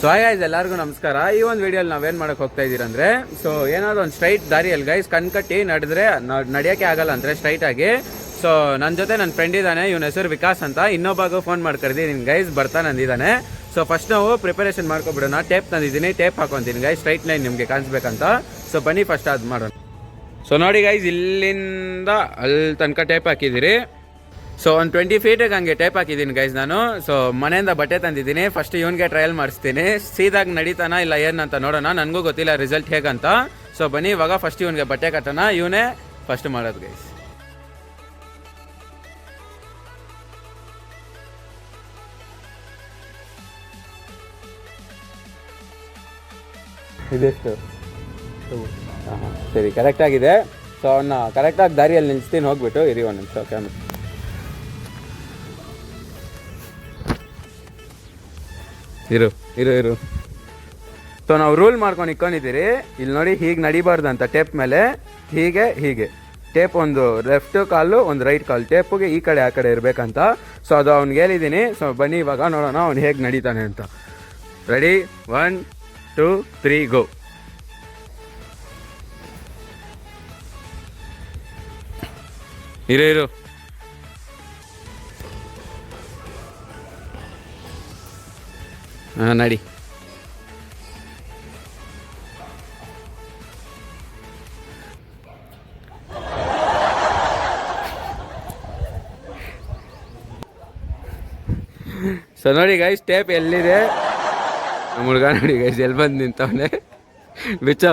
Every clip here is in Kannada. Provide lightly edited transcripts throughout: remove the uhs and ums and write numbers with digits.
ಸೊ ಗೈಸ್ ಎಲ್ಲರಿಗೂ ನಮಸ್ಕಾರ. ಈ ಒಂದು ವಿಡಿಯೋಲಿ ನಾವೇನು ಮಾಡಕ್ಕೆ ಹೋಗ್ತಾ ಇದ್ದೀರಂದ್ರೆ, ಸೊ ಏನಾದ್ರು ಒಂದು ಸ್ಟ್ರೈಟ್ ದಾರಿಯಲ್ಲಿ ಗೈಸ್ ಕಟ್ಟಿ ನಡೆದ್ರೆ ನಡೆಯೋಕ್ಕೆ ಆಗಲ್ಲ ಅಂದರೆ ಸ್ಟ್ರೈಟಾಗಿ. ಸೊ ನನ್ನ ಜೊತೆ ನನ್ನ ಫ್ರೆಂಡ್ ಇದ್ದಾನೆ, ಇವನ ಹೆಸರು ವಿಕಾಸ್ ಅಂತ. ಇನ್ನೊಬ್ಬಾಗ ಫೋನ್ ಮಾಡಿ ಕರೆದಿದ್ದೀನಿ ಗೈಸ್, ಬರ್ತಾನೆ ಅಂದಿದ್ದಾನೆ. ಸೊ ಫಸ್ಟ್ ನಾವು ಪ್ರಿಪರೇಷನ್ ಮಾಡ್ಕೊಬಿಡೋಣ. ಟೇಪ್ ತಂದಿದ್ದೀನಿ, ಟೇಪ್ ಹಾಕೊತೀನಿ ಗೈಸ್, ಸ್ಟ್ರೈಟ್ ಲೈನ್ ನಿಮಗೆ ಕಾಣಿಸ್ಬೇಕಂತ. ಸೊ ಬನ್ನಿ ಫಸ್ಟ್ ಅದು ಮಾಡೋಣ. ಸೊ ನೋಡಿ ಗೈಸ್, ಇಲ್ಲಿಂದ ಅಲ್ಲಿ ತನಕ ಟೇಪ್ ಹಾಕಿದ್ದೀರಿ. ಸೊ ಒಂದು 20 ಫೀಟಿಗೆ ಹಂಗೆ ಟೇಪ್ ಹಾಕಿದ್ದೀನಿ ಗೈಸ್ ನಾನು. ಸೊ ಮನೆಯಿಂದ ಬಟ್ಟೆ ತಂದಿದ್ದೀನಿ. ಫಸ್ಟ್ ಇವನಿಗೆ ಟ್ರಯಲ್ ಮಾಡಿಸ್ತೀನಿ, ಸೀದಾಗಿ ನಡೀತಾನ ಇಲ್ಲ ಏನಂತ ನೋಡೋಣ. ನನಗೂ ಗೊತ್ತಿಲ್ಲ ರಿಸಲ್ಟ್ ಹೇಗಂತ. ಸೊ ಬನ್ನಿ ಇವಾಗ ಫಸ್ಟ್ ಇವನಿಗೆ ಬಟ್ಟೆ ಕಟ್ಟೋಣ. ಇವನೇ ಫಸ್ಟ್ ಮಾಡೋದು ಗೈಸ್. ಇದೆಷ್ಟು? ಹಾಂ ಸರಿ, ಕರೆಕ್ಟಾಗಿದೆ. ಸೊ ಅವನ್ನ ಕರೆಕ್ಟಾಗಿ ದಾರಿಯಲ್ಲಿ ನಿಲ್ಲಿಸ್ತೀನಿ, ಹೋಗ್ಬಿಟ್ಟು ಇರಿ ಒಂದು ನಿಮಿಷ. ಓಕೆ, ಇರು ಇರು ಇರು. ಸೊ ನಾವು ರೂಲ್ ಮಾಡ್ಕೊಂಡು ಇಟ್ಕೊಂಡಿದ್ದೀರಿ. ಇಲ್ಲಿ ನೋಡಿ, ಹೀಗೆ ನಡಿಬಾರ್ದು ಅಂತ ಟೇಪ್ ಮೇಲೆ. ಹೀಗೆ ಹೀಗೆ ಟೇಪ್ ಒಂದು ಲೆಫ್ಟ್ ಕಾಲು ಒಂದು ರೈಟ್ ಕಾಲು, ಟೇಪಿಗೆ ಈ ಕಡೆ ಆ ಕಡೆ ಇರಬೇಕಂತ. ಸೊ ಅದು ಅವ್ನಿಗೆ ಹೇಳಿದ್ದೀನಿ. ಸೊ ಬನ್ನಿ ಇವಾಗ ನೋಡೋಣ ಅವ್ನು ಹೇಗೆ ನಡೀತಾನೆ ಅಂತ. ರೆಡಿ, 1 2 3 ಗೋ. ಇರು ಇರು. ಹಾಂ ನಡಿ. ಸೊ ನೋಡಿ ಗೈಸ್, ಟೇಪ್ ಎಲ್ಲಿದೆ? ನಮ್ಮ ಹುಡುಗ ನೋಡಿ ಗೈಸ್ ಎಲ್ಲಿ ಬಂದು ನಿಂತವನೆ. ಬಿಚ್ಚ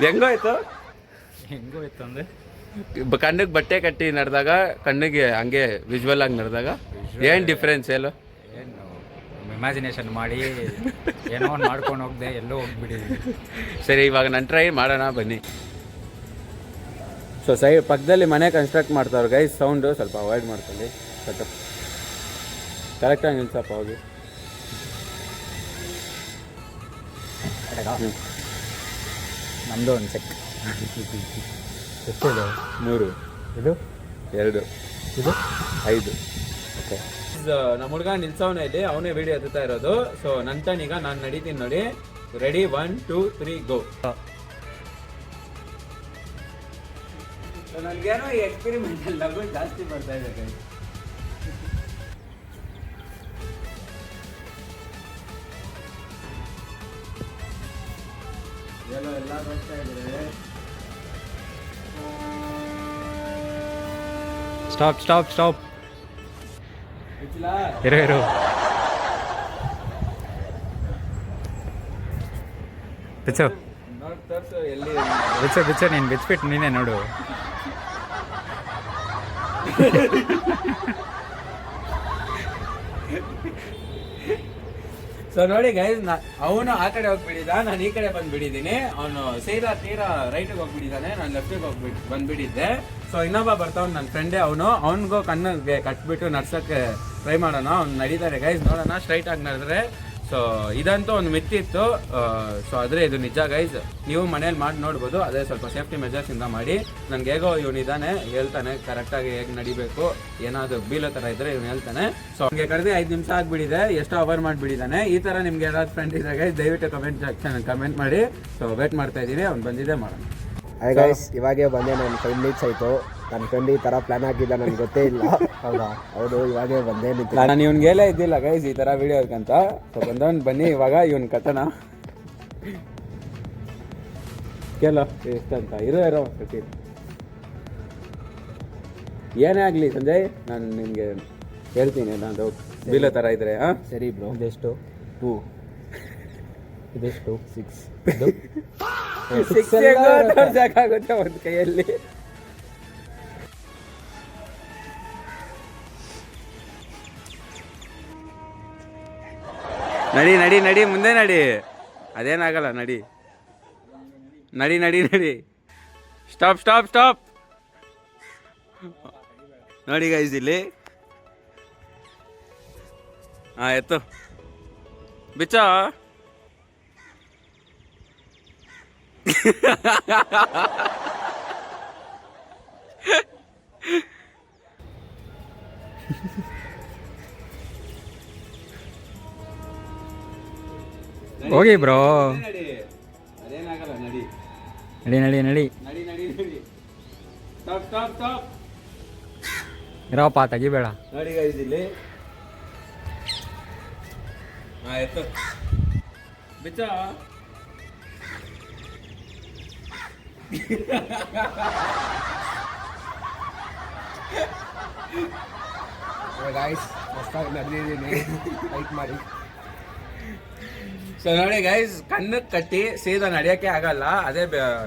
ಹೆಂಗೋಯ್ತು ಅಂದರೆ ಕಣ್ಣಿಗೆ ಬಟ್ಟೆ ಕಟ್ಟಿ ನಡೆದಾಗ, ಕಣ್ಣಿಗೆ ಹಂಗೆ ವಿಜುವಲ್ ಆಗಿ ನಡೆದಾಗ ಏನು ಡಿಫ್ರೆನ್ಸ್ ಹೇಳು? ಏನು ಇಮ್ಯಾಜಿನೇಷನ್ ಮಾಡಿ ಏನೋ ಒಂದು ಮಾಡ್ಕೊಂಡು ಹೋಗ್ದೆ, ಎಲ್ಲೋ ಹೋಗ್ಬಿಟ್ಟಿದ್ದೀನಿ. ಸರಿ, ಇವಾಗ ನಾನು ಟ್ರೈ ಮಾಡೋಣ ಬನ್ನಿ. ಸೊ ಪಕ್ಕದಲ್ಲಿ ಮನೆ ಕನ್ಸ್ಟ್ರಕ್ಟ್ ಮಾಡ್ತಾವ್ರು ಗೈಸ್, ಸೌಂಡು ಸ್ವಲ್ಪ ಅವಾಯ್ಡ್ ಮಾಡ್ಕೊಳ್ಳಿ. ಕರೆಕ್ಟಾಗಿ ನಿಲ್ಸಪ್ಪ ಹೋಗಿ. ನಮ್ಮದು ಒಂದು ಸೆಕ್. ಎಷ್ಟಿದೆ? 3. ಇದು 2. ಇದು 5. ಓಕೆ. ನಮ್ಮ ಹುಡುಗ ನಿಲ್ಸವನೇ ಇಲ್ಲಿ, ಅವನೇ ವಿಡಿಯೋ ಎತ್ತುತ್ತಾ ಇರೋದು. ಸೊ ನನ್ನ ಟರ್ನ್, ಈಗ ನಾನು ನಡೀತೀನಿ ನೋಡಿ. ರೆಡಿ, 1 2 3 ಗೋ. ನನಗೇನೋ ಈ ಎಕ್ಸ್ಪೆರಿಮೆಂಟಲ್ ನಗು ಜಾಸ್ತಿ ಬರ್ತಾ ಇದೆ. ಎಲ್ಲ ಬರ್ತಾ ಇದ್ರೆ ಸ್ಟಾಪ್ ಸ್ಟಾಪ್ ಸ್ಟಾಪ್. ಇರು ಇರು. ಬಿಚ್ಚು ತೋರಿಸು ಎಲ್ಲಿ. ಬಿಚ್ಚು ಬಿಚ್ಚು, ನೀನು ಬಿಚ್ಬಿಟ್ಟು ನೀನೇ ನೋಡು. ಸೊ ನೋಡಿ ಗೈಸ್, ಅವನು ಆ ಕಡೆ ಹೋಗ್ಬಿಟ್ಟಿದ್ದ, ನಾನು ಈ ಕಡೆ ಬಂದ್ಬಿಟ್ಟಿದ್ದೀನಿ. ಅವನು ತೀರಾ ರೈಟಿಗೆ ಹೋಗ್ಬಿಟ್ಟಿದ್ದಾನೆ, ನಾನು ಲೆಫ್ಟಿಗೆ ಬಂದ್ಬಿಟ್ಟಿದ್ದೆ. ಸೊ ಇನ್ನೊಬ್ಬ ಬರ್ತಾವ್ ನನ್ನ ಫ್ರೆಂಡೇ, ಅವನಿಗೂ ಕಣ್ಣಿಗೆ ಕಟ್ಬಿಟ್ಟು ನಡ್ಸೋಕ್ಕೆ ಟ್ರೈ ಮಾಡೋಣ. ಅವ್ನು ನಡೀತಾರೆ ಗೈಸ್, ನೋಡೋಣ ಸ್ಟ್ರೈಟ್ ಆಗಿ ನಡೆದ್ರೆ. ಸೊ ಇದಂತೂ ಒಂದು ಮಿತ್ತಿತ್ತು. ಸೊ ಆದರೆ ಇದು ನಿಜ ಗೈಸ್, ನೀವು ಮನೇಲಿ ಮಾಡಿ ನೋಡ್ಬೋದು. ಅದೇ ಸ್ವಲ್ಪ ಸೇಫ್ಟಿ ಮೆಜರ್ಸಿಂದ ಮಾಡಿ. ನನಗೆ ಹೇಗೋ ಇವನಿದ್ದಾನೆ, ಹೇಳ್ತಾನೆ ಕರೆಕ್ಟಾಗಿ ಹೇಗೆ ನಡಿಬೇಕು, ಏನಾದರೂ ಬೀಳೋ ಥರ ಇದ್ದರೆ ಇವನು ಹೇಳ್ತಾನೆ. ಸೊ ಅವ್ನಿಗೆ ಕರೆದು 5 ನಿಮಿಷ ಆಗಿಬಿಟ್ಟಿದೆ, ಎಷ್ಟೋ ಅವರ್ ಮಾಡಿಬಿಟ್ಟಿದ್ದಾನೆ. ಈ ಥರ ನಿಮ್ಗೆ ಯಾರಾದ್ರು ಫ್ರೆಂಡ್ ಇದ್ದಾಗ ದಯವಿಟ್ಟು ಕಮೆಂಟ್ ಮಾಡಿ. ಸೊ ವೇಟ್ ಮಾಡ್ತಾ ಇದ್ದೀನಿ, ಅವ್ನು ಬಂದಿದೆ ಮಾಡೋಣ. ಹಾಯ್ ಗೈಸ್, ಇವಾಗೇ ಬಂದೆ. ನನ್ನ 5 ಮಿನಿಟ್ಸ್ ಆಯಿತು. ನನ್ನ ಫ್ರೆಂಡ್ ಈ ಥರ ಪ್ಲ್ಯಾನ್ ಆಗಿದ್ದ, ನನಗೆ ಗೊತ್ತೇ ಇಲ್ಲ. ಹೌದಾ? ಹೌದು, ಇವಾಗೇ ಬಂದೆ. ನಾನು ಇವ್ನಿಗೆ ಹೇಳೇ ಇದ್ದಿಲ್ಲ ಗೈಸ್ ಈ ಥರ ವಿಡಿಯೋ ಅಂತ. ಸೊ ಬಂದವನು ಬನ್ನಿ ಇವಾಗ ಇವ್ನು ಕಟ್ಟೋಣ. ಕೇಳೋ ಎಷ್ಟಂತ. ಇರೋ ಕಟ್ಟಿ. ಏನೇ ಆಗಲಿ ಸಂಜಯ್, ನಾನು ನಿನಗೆ ಹೇಳ್ತೀನಿ ಏನಾದರೂ ಬೀಳೋ ಥರ ಇದ್ರೆ. ಹಾಂ ಸರಿ ಬ್ರೋ. ಇದೆಷ್ಟು? 2. ಇದೆಷ್ಟು? 6. ಇದು 6 ಸಾಕಾಗುತ್ತೆ ಒಂದು ಕೈಯಲ್ಲಿ. ನಡಿ ನಡಿ ನಡಿ, ಮುಂದೆ ನಡಿ, ಅದೇನಾಗಲ್ಲ. ನಡಿ ನಡಿ ನಡಿ ನಡಿ. Stop stop stop. ನೋಡಿ ಗೈಸ್ ಇಲ್ಲಿ. ಹಾಂ ಎತ್ತು ಬಿಚ್ಚ. ಹೋಗಿ ಬ್ರೋ. ನಡಿ ಅದೇನಾಗಲ್ಲ ನಡಿ ನಡಿ ನಡಿ ನಡಿ ನಡಿ ನಡಿ ನಡಿ ಸ್ಟಾಪ್ ಸ್ಟಾಪ್ ಸ್ಟಾಪ್ ಇರಪ್ಪ ತೆಗಿಬೇಡ. ನೋಡಿ ಗೈಸ್ ಇಲ್ಲಿ ಆಯ್ತು ಬಿಚ್ಚ ಗಾಯ್ಸ್ ಮಸ್ತಾಗಿ ನಡೆದಿದ್ದೀನಿ, ಲೈಕ್ ಮಾಡಿ. ಸೊ ನೋಡಿ ಗೈಸ್, ಕಣ್ಣಕ್ಕೆ ಕಟ್ಟಿ ಸೀದಾ ನಡೆಯೋಕ್ಕೆ ಆಗಲ್ಲ, ಅದೇ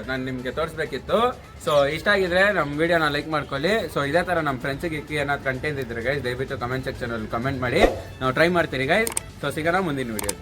ನಾನು ನಿಮಗೆ ತೋರಿಸ್ಬೇಕಿತ್ತು. ಸೊ ಇಷ್ಟ ಆಗಿದ್ರೆ ನಮ್ಮ ವಿಡಿಯೋನ ಲೈಕ್ ಮಾಡ್ಕೊಳ್ಳಿ. ಸೊ ಇದೇ ಥರ ನಮ್ಮ ಫ್ರೆಂಡ್ಸಿಗೆ ಏನಾದ್ರು ಕಂಟೆಂಟ್ ಇದ್ರೆ ಗೈಸ್ ದಯವಿಟ್ಟು ಕಮೆಂಟ್ ಸೆಕ್ಷನಲ್ಲಿ ಕಮೆಂಟ್ ಮಾಡಿ, ನಾವು ಟ್ರೈ ಮಾಡ್ತೀರಿ ಗೈಸ್. ಸೊ ಸಿಗೋಣ ಮುಂದಿನ ವಿಡಿಯೋ.